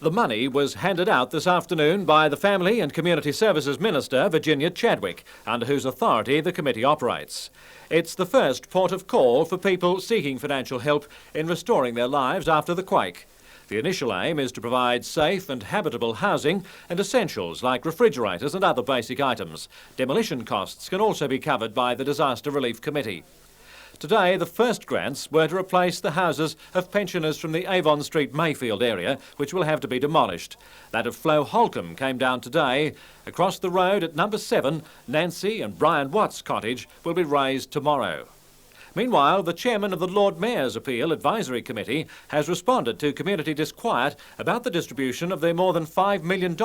The money was handed out this afternoon by the Family and Community Services Minister, Virginia Chadwick, under whose authority the committee operates. It's the first port of call for people seeking financial help in restoring their lives after the quake. The initial aim is to provide safe and habitable housing and essentials like refrigerators and other basic items. Demolition costs can also be covered by the Disaster Relief Committee. Today, the first grants were to replace the houses of pensioners from the Avon Street Mayfield area, which will have to be demolished. That of Flo Holcomb came down today. Across the road at number 7, Nancy and Brian Watt's cottage will be razed tomorrow. Meanwhile, the chairman of the Lord Mayor's Appeal Advisory Committee has responded to community disquiet about the distribution of the more than $5 million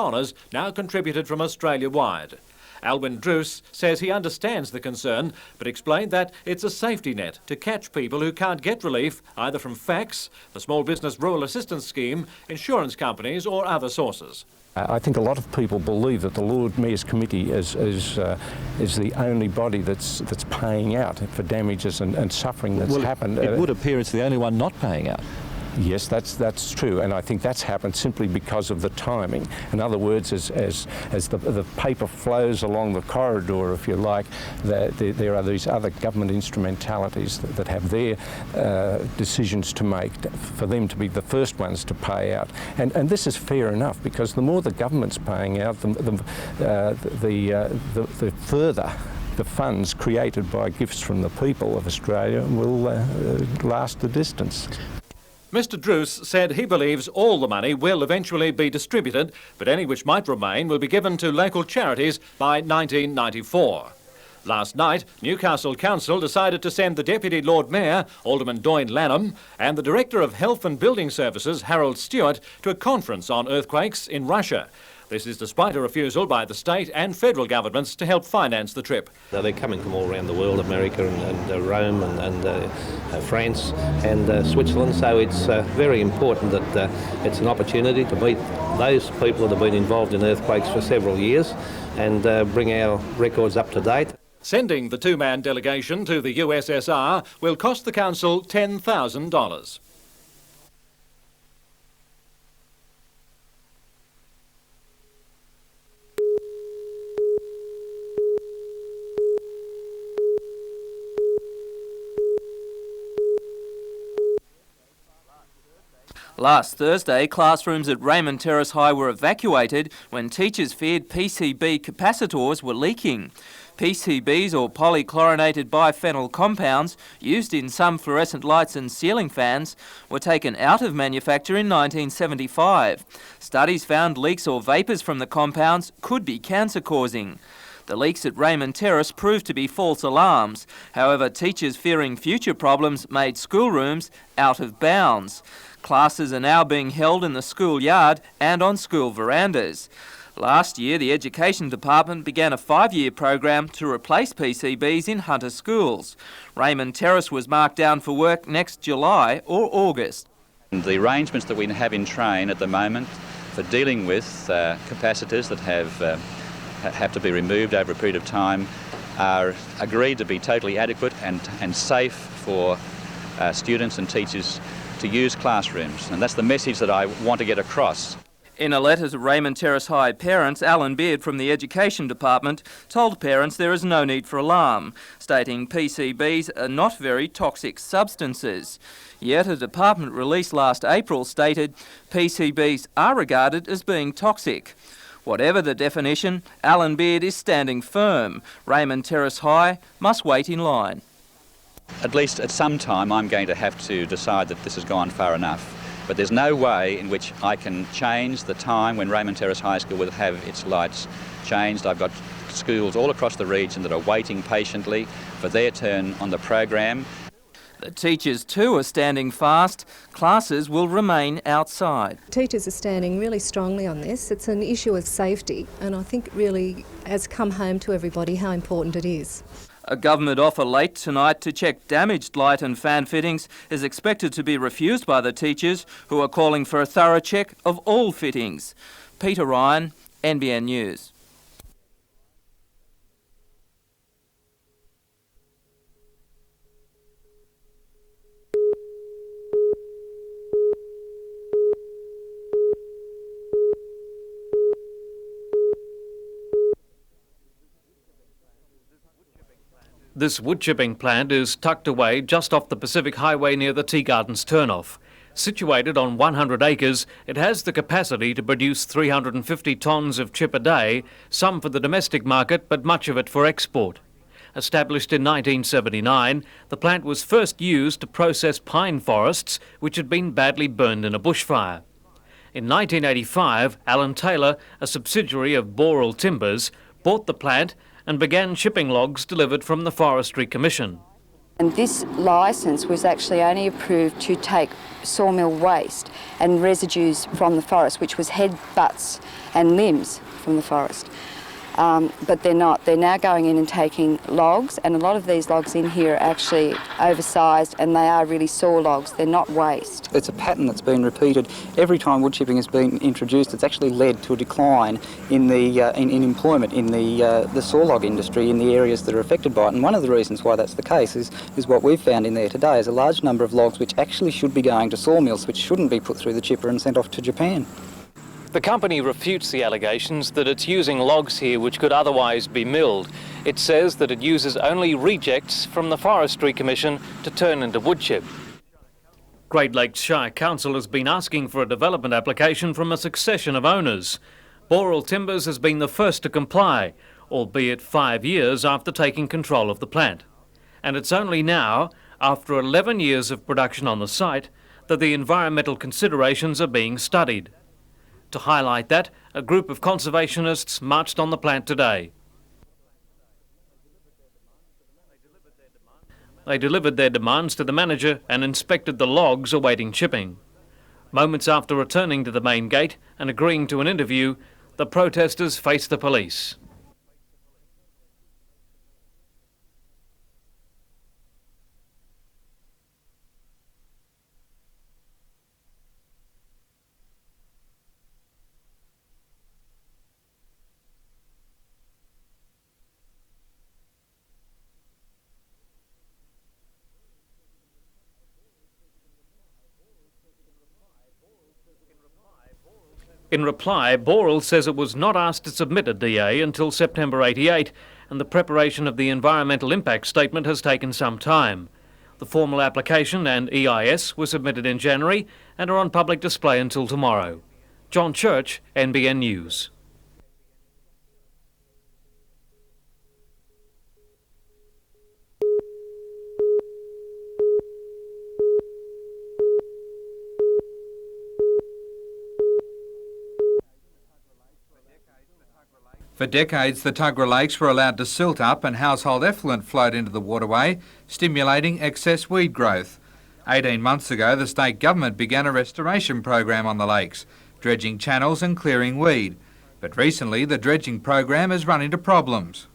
now contributed from Australia-wide. Alwyn Druce says he understands the concern, but explained that it's a safety net to catch people who can't get relief either from FACS, the Small Business Rural Assistance Scheme, insurance companies or other sources. I think a lot of people believe that the Lord Mayor's Committee is the only body that's paying out for damages and suffering that's happened. It would appear it's the only one not paying out. Yes, that's true, and I think that's happened simply because of the timing. In other words, as the paper flows along the corridor, if you like, there are these other government instrumentalities that have their decisions to make for them to be the first ones to pay out. And this is fair enough, because the more the government's paying out, the further the funds created by gifts from the people of Australia will last the distance. Mr Druce said he believes all the money will eventually be distributed, but any which might remain will be given to local charities by 1994. Last night, Newcastle Council decided to send the Deputy Lord Mayor, Alderman Doyne Lanham, and the Director of Health and Building Services, Harold Stewart, to a conference on earthquakes in Russia. This is despite a refusal by the state and federal governments to help finance the trip. They're coming from all around the world, America and Rome and France and Switzerland, so it's very important that it's an opportunity to meet those people that have been involved in earthquakes for several years and bring our records up to date. Sending the two-man delegation to the USSR will cost the council $10,000. Last Thursday, classrooms at Raymond Terrace High were evacuated when teachers feared PCB capacitors were leaking. PCBs, or polychlorinated biphenyl compounds, used in some fluorescent lights and ceiling fans, were taken out of manufacture in 1975. Studies found leaks or vapours from the compounds could be cancer-causing. The leaks at Raymond Terrace proved to be false alarms. However, teachers fearing future problems made schoolrooms out of bounds. Classes are now being held in the schoolyard and on school verandas. Last year, the Education Department began a 5-year program to replace PCBs in Hunter schools. Raymond Terrace was marked down for work next July or August. The arrangements that we have in train at the moment for dealing with capacitors that have to be removed over a period of time are agreed to be totally adequate and safe for students and teachers to use classrooms, and that's the message that I want to get across. In a letter to Raymond Terrace High parents, Alan Beard from the Education Department told parents there is no need for alarm, stating PCBs are not very toxic substances. Yet a department release last April stated PCBs are regarded as being toxic. Whatever the definition, Alan Beard is standing firm. Raymond Terrace High must wait in line. At least at some time I'm going to have to decide that this has gone far enough. But there's no way in which I can change the time when Raymond Terrace High School will have its lights changed. I've got schools all across the region that are waiting patiently for their turn on the program. The teachers too are standing fast. Classes will remain outside. Teachers are standing really strongly on this. It's an issue of safety, and I think it really has come home to everybody how important it is. A government offer late tonight to check damaged light and fan fittings is expected to be refused by the teachers, who are calling for a thorough check of all fittings. Peter Ryan, NBN News. This wood chipping plant is tucked away just off the Pacific Highway near the Tea Gardens turnoff. Situated on 100 acres, it has the capacity to produce 350 tonnes of chip a day, some for the domestic market but much of it for export. Established in 1979, the plant was first used to process pine forests which had been badly burned in a bushfire. In 1985, Alan Taylor, a subsidiary of Boral Timbers, bought the plant and began shipping logs delivered from the Forestry Commission. And this licence was actually only approved to take sawmill waste and residues from the forest, which was head, butts and limbs from the forest. But they're not. They're now going in and taking logs, and a lot of these logs in here are actually oversized, and they are really saw logs. They're not waste. It's a pattern that's been repeated every time wood chipping has been introduced. It's actually led to a decline in the in employment in the saw log industry in the areas that are affected by it. And one of the reasons why that's the case is what we've found in there today is a large number of logs which actually should be going to sawmills, which shouldn't be put through the chipper and sent off to Japan. The company refutes the allegations that it's using logs here which could otherwise be milled. It says that it uses only rejects from the Forestry Commission to turn into wood chip. Great Lakes Shire Council has been asking for a development application from a succession of owners. Boral Timbers has been the first to comply, albeit 5 years after taking control of the plant. And it's only now, after 11 years of production on the site, that the environmental considerations are being studied. To highlight that, a group of conservationists marched on the plant today. They delivered their demands to the manager and inspected the logs awaiting chipping. Moments after returning to the main gate and agreeing to an interview, the protesters faced the police. In reply, Boral says it was not asked to submit a DA until September 88, and the preparation of the environmental impact statement has taken some time. The formal application and EIS were submitted in January and are on public display until tomorrow. John Church, NBN News. For decades, the Tuggerah Lakes were allowed to silt up and household effluent flowed into the waterway, stimulating excess weed growth. 18 months ago, the state government began a restoration program on the lakes, dredging channels and clearing weed. But recently, the dredging program has run into problems.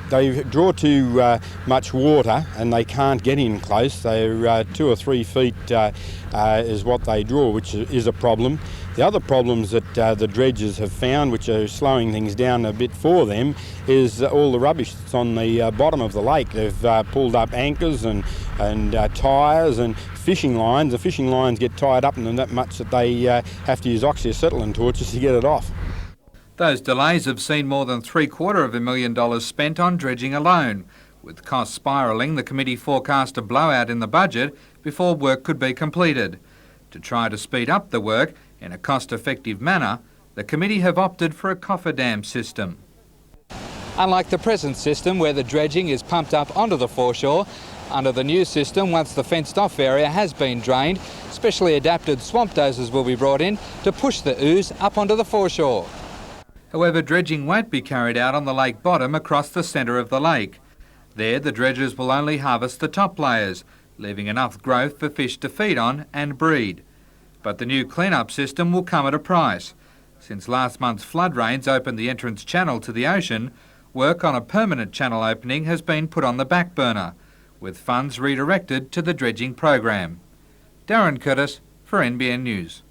They draw too much water and they can't get in close. They're 2 or 3 feet is what they draw, which is a problem. The other problems that the dredgers have found, which are slowing things down a bit for them, is all the rubbish that's on the bottom of the lake. They've pulled up anchors and tyres and fishing lines. The fishing lines get tied up in them that much that they have to use oxyacetylene torches to get it off. Those delays have seen more than $750,000 spent on dredging alone. With costs spiralling, the committee forecast a blowout in the budget before work could be completed. To try to speed up the work in a cost-effective manner, the committee have opted for a cofferdam system. Unlike the present system where the dredging is pumped up onto the foreshore, under the new system, once the fenced-off area has been drained, specially adapted swamp dozers will be brought in to push the ooze up onto the foreshore. However, dredging won't be carried out on the lake bottom across the centre of the lake. There, the dredgers will only harvest the top layers, leaving enough growth for fish to feed on and breed. But the new clean-up system will come at a price. Since last month's flood rains opened the entrance channel to the ocean, work on a permanent channel opening has been put on the back burner, with funds redirected to the dredging program. Darren Curtis for NBN News.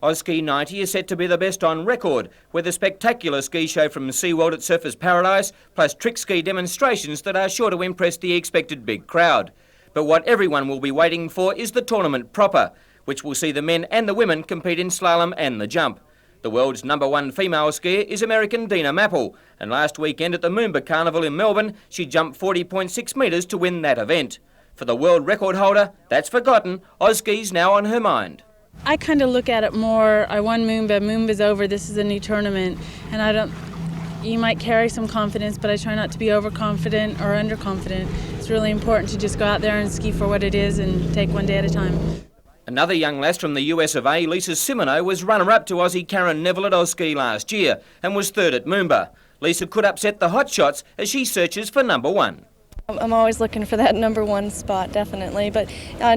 Auski 90 is set to be the best on record, with a spectacular ski show from SeaWorld at Surfers Paradise, plus trick ski demonstrations that are sure to impress the expected big crowd. But what everyone will be waiting for is the tournament proper, which will see the men and the women compete in slalom and the jump. The world's #1 female skier is American Dina Mapple, and last weekend at the Moomba Carnival in Melbourne, she jumped 40.6 metres to win that event. For the world record holder, that's forgotten. Auski's now on her mind. I kind of look at it more, I won Moomba, Moomba's over, this is a new tournament, and you might carry some confidence, but I try not to be overconfident or underconfident. It's really important to just go out there and ski for what it is and take one day at a time. Another young lass from the US of A, Lisa Simoneau, was runner-up to Aussie Karen Neville at Auski last year and was third at Moomba. Lisa could upset the hotshots as she searches for #1. I'm always looking for that #1 spot, definitely. But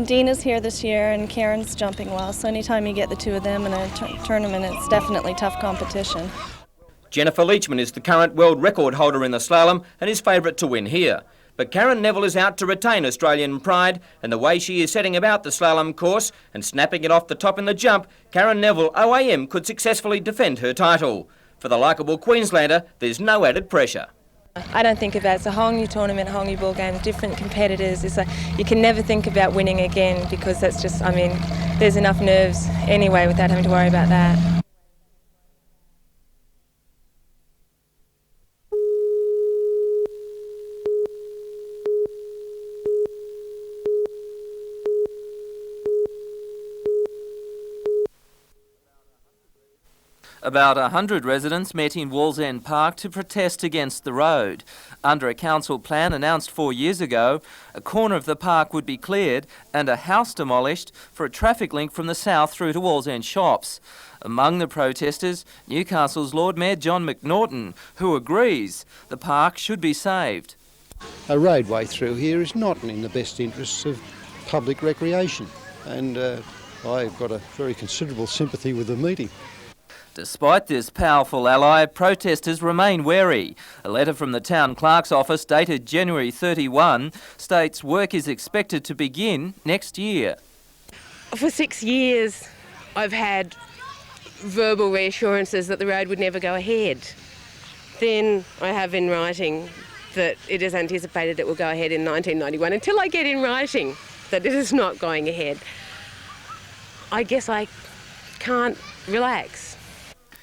Dina's here this year and Karen's jumping well, so anytime you get the two of them in a tournament, it's definitely tough competition. Jennifer Leachman is the current world record holder in the slalom and is favourite to win here. But Karen Neville is out to retain Australian pride, and the way she is setting about the slalom course and snapping it off the top in the jump, Karen Neville OAM could successfully defend her title. For the likeable Queenslander, there's no added pressure. I don't think of that. It's a whole new tournament, a whole new ball game, different competitors. You can never think about winning again because that's just, there's enough nerves anyway without having to worry about that. About 100 residents met in Wallsend Park to protest against the road. Under a council plan announced 4 years ago, a corner of the park would be cleared and a house demolished for a traffic link from the south through to Wallsend shops. Among the protesters, Newcastle's Lord Mayor John McNaughton, who agrees the park should be saved. A roadway through here is not in the best interests of public recreation, and I've got a very considerable sympathy with the meeting. Despite this powerful ally, protesters remain wary. A letter from the Town Clerk's office dated January 31 states work is expected to begin next year. For 6 years I've had verbal reassurances that the road would never go ahead. Then I have in writing that it is anticipated it will go ahead in 1991. Until I get in writing that it is not going ahead, I guess I can't relax.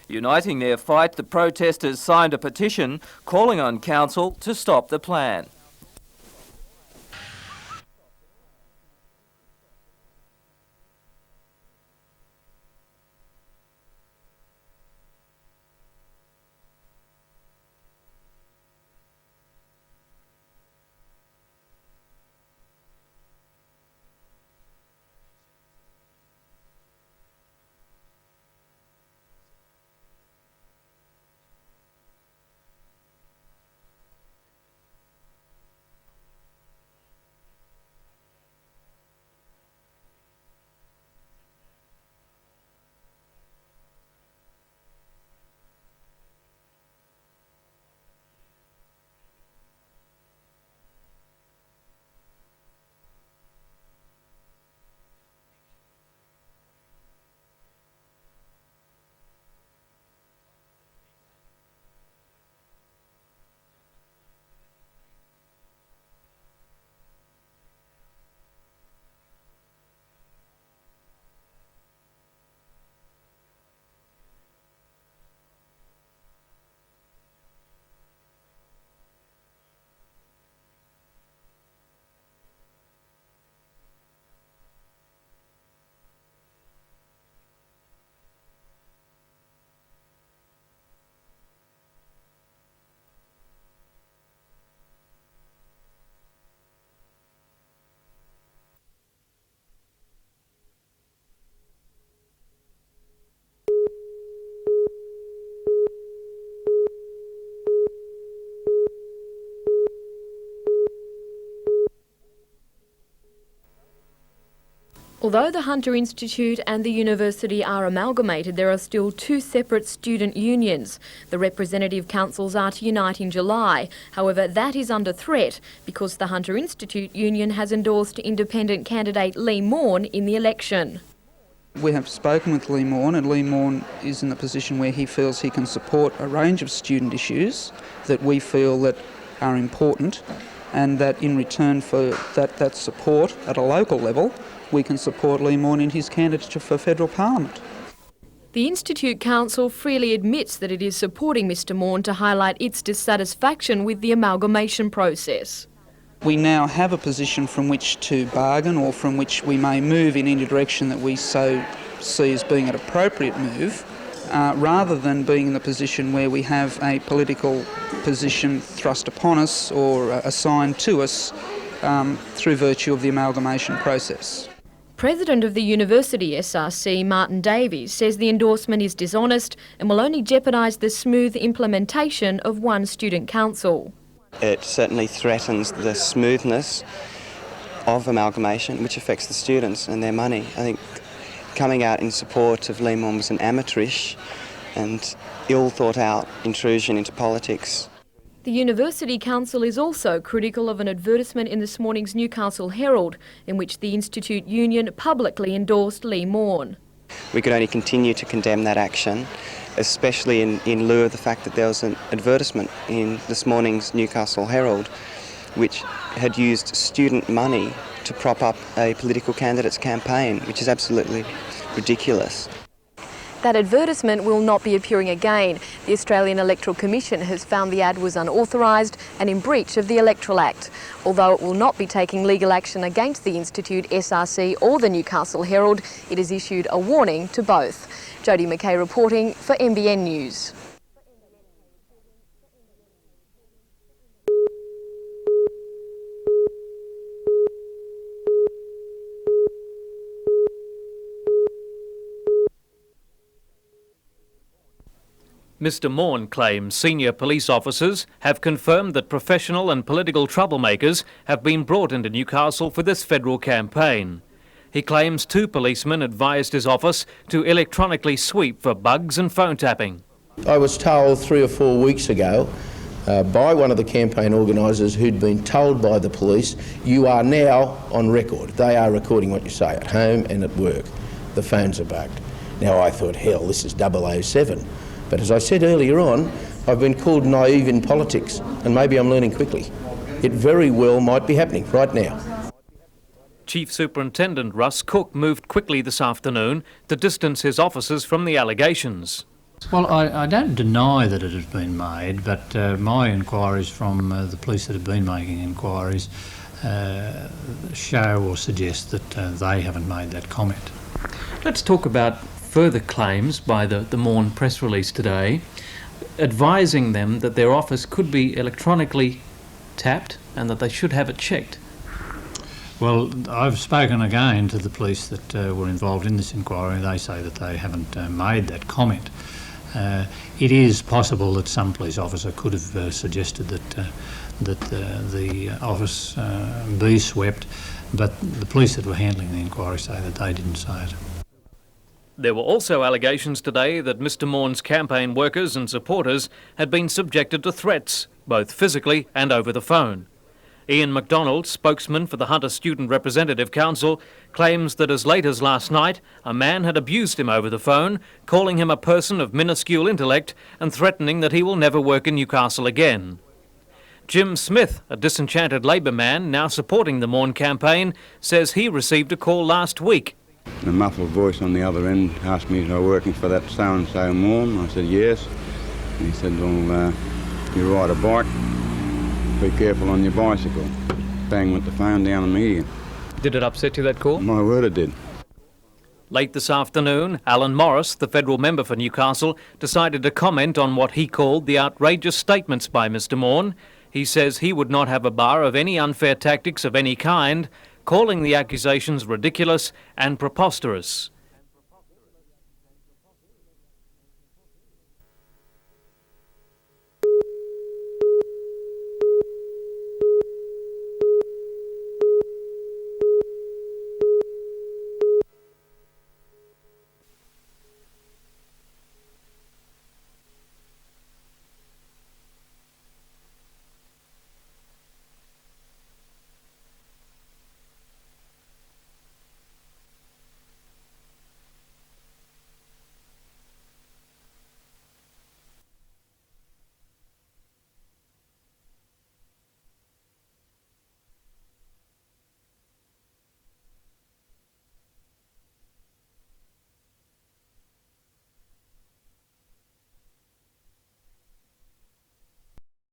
Uniting their fight, the protesters signed a petition calling on council to stop the plan. Although the Hunter Institute and the university are amalgamated, there are still two separate student unions. The representative councils are to unite in July. However, that is under threat because the Hunter Institute union has endorsed independent candidate Lee Morn in the election. We have spoken with Lee Morn, and Lee Morn is in the position where he feels he can support a range of student issues that we feel that are important, and that in return for that support at a local level, we can support Lee Morn in his candidature for federal parliament. The Institute Council freely admits that it is supporting Mr Morn to highlight its dissatisfaction with the amalgamation process. We now have a position from which to bargain, or from which we may move in any direction that we so see as being an appropriate move, rather than being in the position where we have a political position thrust upon us or assigned to us through virtue of the amalgamation process. President of the University SRC, Martin Davies, says the endorsement is dishonest and will only jeopardise the smooth implementation of one student council. It certainly threatens the smoothness of amalgamation, which affects the students and their money. I think coming out in support of Lee Morn was an amateurish and ill thought out intrusion into politics. The University Council is also critical of an advertisement in this morning's Newcastle Herald in which the Institute Union publicly endorsed Lee Morn. We could only continue to condemn that action, especially in lieu of the fact that there was an advertisement in this morning's Newcastle Herald which had used student money to prop up a political candidate's campaign, which is absolutely ridiculous. That advertisement will not be appearing again. The Australian Electoral Commission has found the ad was unauthorised and in breach of the Electoral Act. Although it will not be taking legal action against the Institute, SRC or the Newcastle Herald, it has issued a warning to both. Jodie McKay reporting for NBN News. Mr Morn claims senior police officers have confirmed that professional and political troublemakers have been brought into Newcastle for this federal campaign. He claims 2 policemen advised his office to electronically sweep for bugs and phone tapping. I was told 3 or 4 weeks ago by one of the campaign organisers who'd been told by the police, you are now on record. They are recording what you say at home and at work. The phones are bugged. Now I thought, hell, this is 007. But as I said earlier on, I've been called naive in politics, and maybe I'm learning quickly. It very well might be happening right now. Chief Superintendent Russ Cook moved quickly this afternoon to distance his officers from the allegations. Well, I don't deny that it has been made, but my inquiries from the police that have been making inquiries show or suggest that they haven't made that comment. Let's talk about further claims by the Morn press release today, advising them that their office could be electronically tapped and that they should have it checked. Well, I've spoken again to the police that were involved in this inquiry. They say that they haven't made that comment. It is possible that some police officer could have suggested that the office be swept, but the police that were handling the inquiry say that they didn't say it. There were also allegations today that Mr Morn's campaign workers and supporters had been subjected to threats, both physically and over the phone. Ian MacDonald, spokesman for the Hunter Student Representative Council, claims that as late as last night, a man had abused him over the phone, calling him a person of minuscule intellect and threatening that he will never work in Newcastle again. Jim Smith, a disenchanted Labor man now supporting the Morn campaign, says he received a call last week. A muffled voice on the other end asked me if I was working for that so-and-so Morn. I said yes. And he said, well, you ride a bike, be careful on your bicycle. Bang went the phone down on me again. Did it upset you, that call? My word, it did. Late this afternoon, Alan Morris, the federal member for Newcastle, decided to comment on what he called the outrageous statements by Mr Morn. He says he would not have a bar of any unfair tactics of any kind, calling the accusations ridiculous and preposterous.